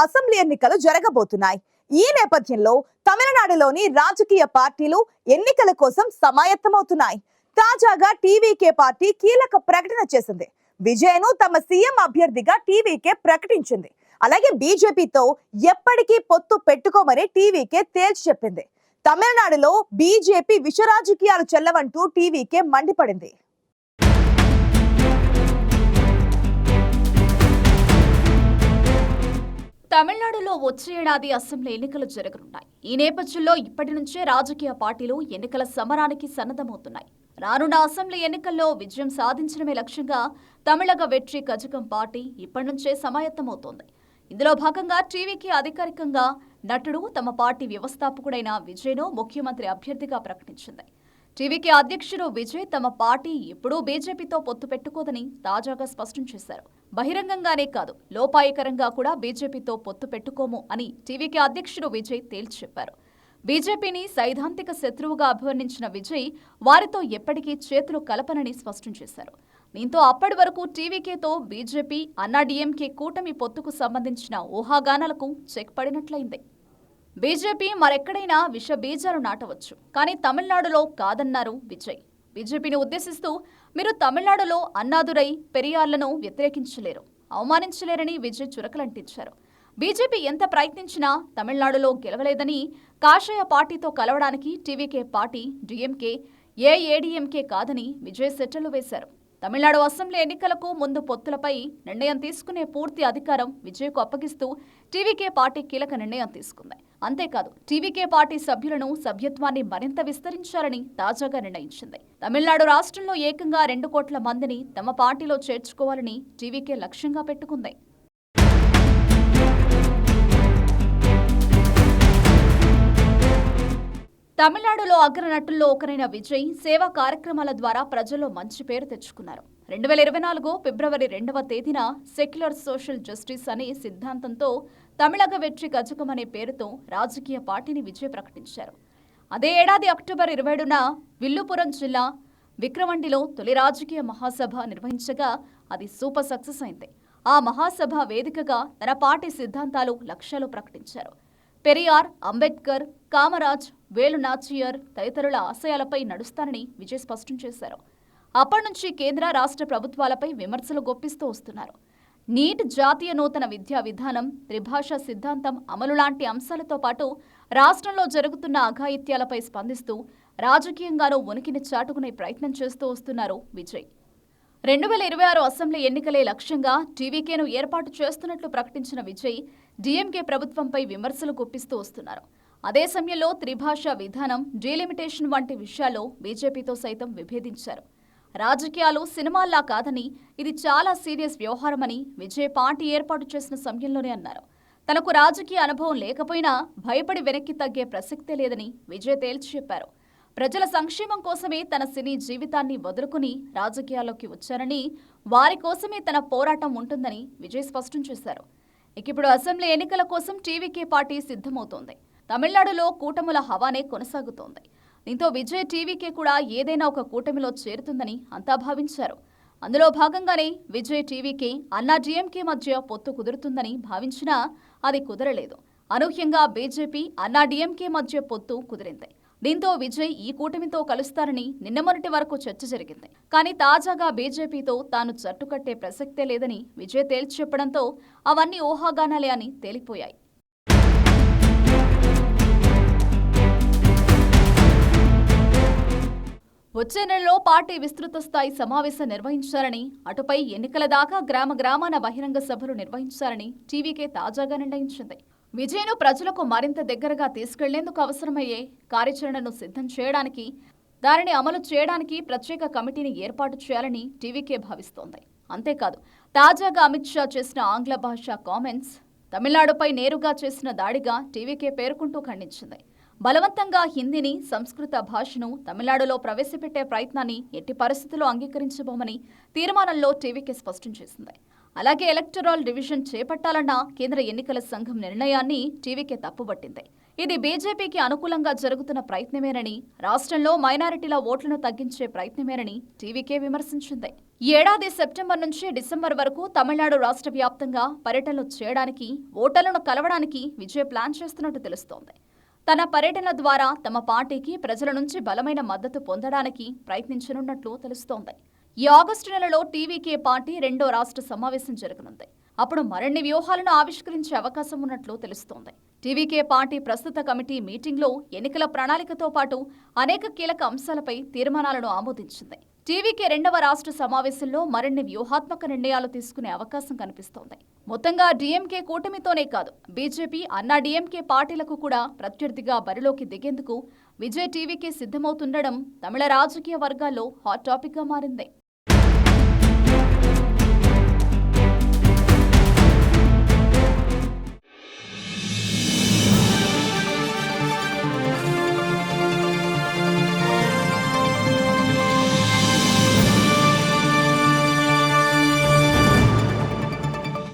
Assembly ఎన్నికలు జరగబోతున్నాయి. ఈ నేపథ్యంలో తమిళనాడులోని రాజకీయ పార్టీలు ఎన్నికల కోసం సమాయత్తమవుతున్నాయి. తాజాగా టీవీకే పార్టీ కీలక ప్రకటన చేసింది. విజయ్ను తమ సీఎం అభ్యర్థిగా టీవీకే ప్రకటించింది. అలాగే బీజేపీతో ఎప్పటికీ పొత్తు పెట్టుకోమని టీవీకే తేల్చి చెప్పింది. తమిళనాడులో బీజేపీ విష రాజకీయాలు చెల్లవంటూ టీవీకే మండిపడింది. తమిళనాడులో వచ్చే ఏడాది అసెంబ్లీ ఎన్నికలు జరగనున్నాయి. ఈ నేపథ్యంలో ఇప్పటి నుంచే రాజకీయ పార్టీలు ఎన్నికల సమరానికి సన్నద్ధమవుతున్నాయి. రానున్న అసెంబ్లీ ఎన్నికల్లో విజయం సాధించడమే లక్ష్యంగా తమిళగ వెట్రి కజగం పార్టీ ఇప్పటి నుంచే సమాయత్తమవుతోంది. ఇందులో భాగంగా టీవీకి అధికారికంగా నటుడు తమ పార్టీ వ్యవస్థాపకుడైన విజయ్ను ముఖ్యమంత్రి అభ్యర్థిగా ప్రకటించింది. టీవీకే అధ్యక్షుడు విజయ్ తమ పార్టీ ఎప్పుడూ బీజేపీతో పొత్తు పెట్టుకోదని తాజాగా స్పష్టం చేశారు. బహిరంగంగానే కాదు, లోపాయికరంగా కూడా బీజేపీతో పొత్తు పెట్టుకోము అని టీవీకే అధ్యక్షుడు విజయ్ తేల్చి చెప్పారు. బీజేపీని సైద్ధాంతిక శత్రువుగా అభివర్ణించిన విజయ్ వారితో ఎప్పటికీ చేతులు కలపనని స్పష్టం చేశారు. దీంతో అప్పటి వరకు టీవీకేతో బీజేపీ అన్నాడీఎంకే కూటమి పొత్తుకు సంబంధించిన ఊహాగానాలకు చెక్ పడినట్లయింది. బీజేపీ మరెక్కడైనా విష బీజాలు నాటవచ్చు, కానీ తమిళనాడులో కాదన్నారు విజయ్. బీజేపీని ఉద్దేశిస్తూ, మీరు తమిళనాడులో అన్నాదురై పెరియార్లను వ్యతిరేకించలేరు, అవమానించలేరని విజయ్ చురకలంటించారు. బీజేపీ ఎంత ప్రయత్నించినా తమిళనాడులో గెలవలేదని, కాషాయ పార్టీతో కలవడానికి టీవీకే పార్టీ డీఎంకే ఏఐఏడీఎంకే కాదని విజయ్ సెట్టలు వేశారు. తమిళనాడు అసెంబ్లీ ఎన్నికలకు ముందు పొత్తులపై నిర్ణయం తీసుకునే పూర్తి అధికారం విజయ్కు అప్పగిస్తూ టీవీకే పార్టీ కీలక నిర్ణయం తీసుకుంది. అంతేకాదు, టీవీకే పార్టీ సభ్యత్వాన్ని మరింత విస్తరించాలని తాజాగా నిర్ణయించింది. తమిళనాడు రాష్ట్రంలో ఏకంగా 2 కోట్ల మందిని తమ పార్టీలో చేర్చుకోవాలని టీవీకే లక్ష్యంగా పెట్టుకుంది. తమిళనాడులో అగ్రనటుల్లో ఒకరైన విజయ్ సేవా కార్యక్రమాల ద్వారా ప్రజల్లో మంచి పేరు తెచ్చుకున్నారు. 2024 ఫిబ్రవరి 2వ తేదీన సెక్యులర్ సోషల్ జస్టిస్ అనే సిద్ధాంతంతో తమిళగ వెట్రి కజగం అనే పేరుతో రాజకీయ పార్టీని విజయ్ ప్రకటించారు. అదే ఏడాది అక్టోబర్ 27న విల్లుపురం జిల్లా విక్రవండిలో తొలి రాజకీయ మహాసభ నిర్వహించగా అది సూపర్ సక్సెస్ అయింది. ఆ మహాసభ వేదికగా తన పార్టీ సిద్ధాంతాలు, లక్ష్యాలు ప్రకటించారు. పెరియార్, అంబేద్కర్, కామరాజ్, వేలు నాచియర్ తదితరుల ఆశయాలపై నడుస్తానని విజయ్ స్పష్టం చేశారు. అప్పటి నుంచి కేంద్ర, రాష్ట్ర ప్రభుత్వాలపై విమర్శలు గొప్పిస్తూ వస్తున్నారు. నీట్, జాతీయ నూతన విద్యా విధానం, త్రిభాషా సిద్ధాంతం అమలు లాంటి అంశాలతో పాటు రాష్ట్రంలో జరుగుతున్న అఘాయిత్యాలపై స్పందిస్తూ రాజకీయంగానూ ఉనికిని చాటుకునే ప్రయత్నం చేస్తూ వస్తున్నారు విజయ్. 2026 అసెంబ్లీ ఎన్నికలే లక్ష్యంగా టీవీకేను ఏర్పాటు చేస్తున్నట్లు ప్రకటించిన విజయ్ డీఎంకే ప్రభుత్వంపై విమర్శలు గుప్పిస్తూ వస్తున్నారు. అదే సమయంలో త్రిభాషా విధానం, డీలిమిటేషన్ వంటి విషయాల్లో బీజేపీతో సైతం విభేదించారు. రాజకీయాలు సినిమాల్లా కాదని, ఇది చాలా సీరియస్ వ్యవహారమని విజయ్ పార్టీ ఏర్పాటు చేసిన సమయంలోనే అన్నారు. తనకు రాజకీయ అనుభవం లేకపోయినా భయపడి వెనక్కి తగ్గే ప్రసక్తే లేదని విజయ్ తేల్చి చెప్పారు. ప్రజల సంక్షేమం కోసమే తన సినీ జీవితాన్ని వదులుకుని రాజకీయాల్లోకి వచ్చారని, వారి కోసమే తన పోరాటం ఉంటుందని విజయ్ స్పష్టం చేశారు. ఇప్పుడు అసెంబ్లీ ఎన్నికల కోసం టీవీకే పార్టీ సిద్ధమవుతోంది. తమిళనాడులో కూటముల హవానే కొనసాగుతోంది. దీంతో విజయ్ టీవీకే కూడా ఏదైనా ఒక కూటమిలో చేరుతుందని అంతా భావించారు. అందులో భాగంగానే విజయ్ టీవీకే, అన్నా డీఎంకే మధ్య పొత్తు కుదురుతుందని భావించినా అది కుదరలేదు. అనూహ్యంగా బీజేపీ, అన్నా డీఎంకే మధ్య పొత్తు కుదిరింది. దీంతో విజయ్ ఈ కూటమితో కలుస్తారని నిన్న మొన్నటి వరకు చర్చ జరిగింది. కానీ తాజాగా బీజేపీతో తాను జట్టుకట్టే ప్రసక్తే లేదని విజయ్ తేల్చి చెప్పడంతో అవన్నీ ఊహాగానాలే అని తేలిపోయాయి. వచ్చే నెలలో పార్టీ విస్తృత స్థాయి సమావేశం నిర్వహించాలని, అటుపై ఎన్నికల దాకా గ్రామాన బహిరంగ సభలు నిర్వహించాలని టీవీకే తాజాగా నిర్ణయించింది. విజయ్ను ప్రజలకు మరింత దగ్గరగా తీసుకెళ్లేందుకు అవసరమయ్యే కార్యాచరణను సిద్ధం చేయడానికి, దానిని అమలు చేయడానికి ప్రత్యేక కమిటీని ఏర్పాటు చేయాలని టీవీకే భావిస్తోంది. అంతేకాదు, తాజాగా అమిత్ షా చేసిన ఆంగ్ల భాష కామెంట్స్ తమిళనాడుపై నేరుగా చేసిన దాడిగా టీవీకే పేర్కొంటూ ఖండించింది. బలవంతంగా హిందీని, సంస్కృత భాషను తమిళనాడులో ప్రవేశపెట్టే ప్రయత్నాన్ని ఎట్టి పరిస్థితుల్లో అంగీకరించబోమని తీర్మానంలో టీవీకే స్పష్టం చేసింది. అలాగే ఎలక్టరల్ డివిజన్ చేపట్టాలన్న కేంద్ర ఎన్నికల సంఘం నిర్ణయాన్ని టీవీకే తప్పుబట్టింది. ఇది బీజేపీకి అనుకూలంగా జరుగుతున్న ప్రయత్నమేనని, రాష్ట్రంలో మైనారిటీల ఓట్లను తగ్గించే ప్రయత్నమేనని టీవీకే విమర్శించింది. ఈ ఏడాది సెప్టెంబర్ నుంచి డిసెంబర్ వరకు తమిళనాడు రాష్ట్ర వ్యాప్తంగా పర్యటనలు చేయడానికి, ఓటర్లను కలవడానికి విజయ్ ప్లాన్ చేస్తున్నట్టు తెలుస్తోంది. తన పర్యటనల ద్వారా తమ పార్టీకి ప్రజల నుంచి బలమైన మద్దతు పొందడానికి ప్రయత్నించనున్నట్లు తెలుస్తోంది. ఈ ఆగస్టు నెలలో టీవీకే పార్టీ 2వ రాష్ట్ర సమావేశం జరగనుంది. అప్పుడు మరిన్ని వ్యూహాలను ఆవిష్కరించే అవకాశం ఉన్నట్లు తెలుస్తోంది. టీవీకే పార్టీ ప్రస్తుత కమిటీ మీటింగ్లో ఎన్నికల ప్రణాళికతో పాటు అనేక కీలక అంశాలపై తీర్మానాలను ఆమోదించింది. టీవీకే 2వ రాష్ట్ర సమావేశంలో మరిన్ని వ్యూహాత్మక నిర్ణయాలు తీసుకునే అవకాశం కనిపిస్తోంది. మొత్తంగా డీఎంకే కూటమితోనే కాదు, బీజేపీ, అన్నా డీఎంకే పార్టీలకు కూడా ప్రత్యర్థిగా బరిలోకి దిగేందుకు విజయ్ టీవీకే సిద్ధమవుతుండడం తమిళ రాజకీయ వర్గాల్లో హాట్ టాపిక్ గా మారింది.